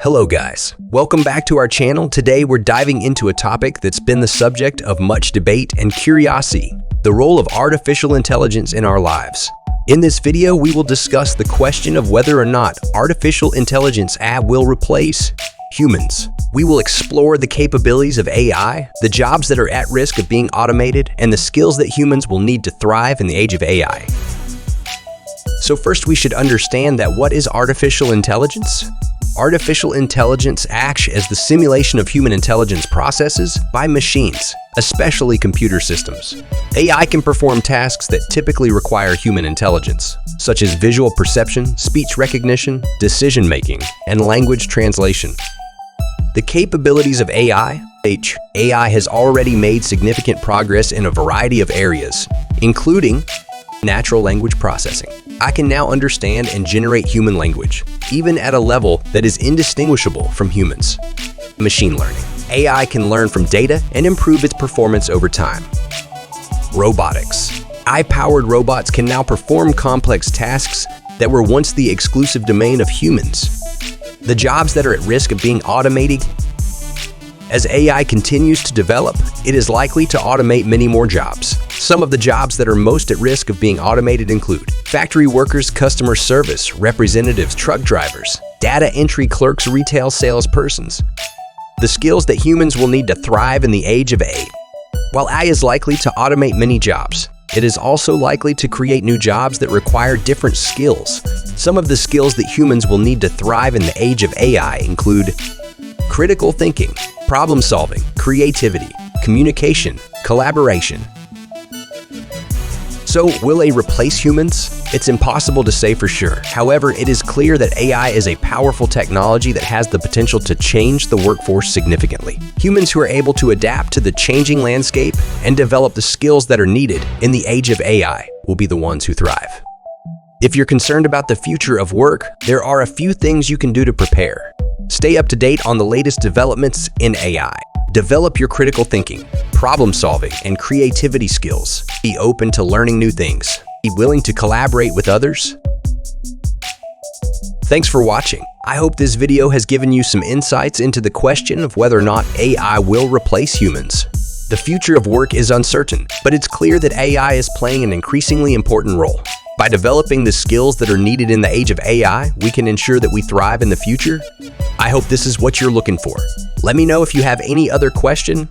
Hello guys, welcome back to our channel. Today we're diving into a topic that's been the subject of much debate and curiosity, the role of artificial intelligence in our lives. In this video, we will discuss the question of whether or not artificial intelligence will replace humans. We will explore the capabilities of AI, the jobs that are at risk of being automated, and the skills that humans will need to thrive in the age of AI. So first, we should understand that what is artificial intelligence? Artificial intelligence acts as the simulation of human intelligence processes by machines, especially computer systems. AI can perform tasks that typically require human intelligence, such as visual perception, speech recognition, decision-making, and language translation. The capabilities of AI has already made significant progress in a variety of areas, including natural language processing. I can now understand and generate human language, even at a level that is indistinguishable from humans. Machine learning. AI can learn from data and improve its performance over time. Robotics. AI-powered robots can now perform complex tasks that were once the exclusive domain of humans. The jobs that are at risk of being automated. As AI continues to develop, it is likely to automate many more jobs. Some of the jobs that are most at risk of being automated include factory workers, customer service representatives, truck drivers, data entry clerks, retail salespersons. The skills that humans will need to thrive in the age of AI. While AI is likely to automate many jobs, it is also likely to create new jobs that require different skills. Some of the skills that humans will need to thrive in the age of AI include critical thinking, problem solving, creativity, communication, collaboration. So, will AI replace humans? It's impossible to say for sure. However, it is clear that AI is a powerful technology that has the potential to change the workforce significantly. Humans who are able to adapt to the changing landscape and develop the skills that are needed in the age of AI will be the ones who thrive. If you're concerned about the future of work, there are a few things you can do to prepare. Stay up to date on the latest developments in AI. Develop your critical thinking, problem solving, and creativity skills. Be open to learning new things. Be willing to collaborate with others. Thanks for watching. I hope this video has given you some insights into the question of whether or not AI will replace humans. The future of work is uncertain, but it's clear that AI is playing an increasingly important role. By developing the skills that are needed in the age of AI, we can ensure that we thrive in the future. I hope this is what you're looking for. Let me know if you have any other question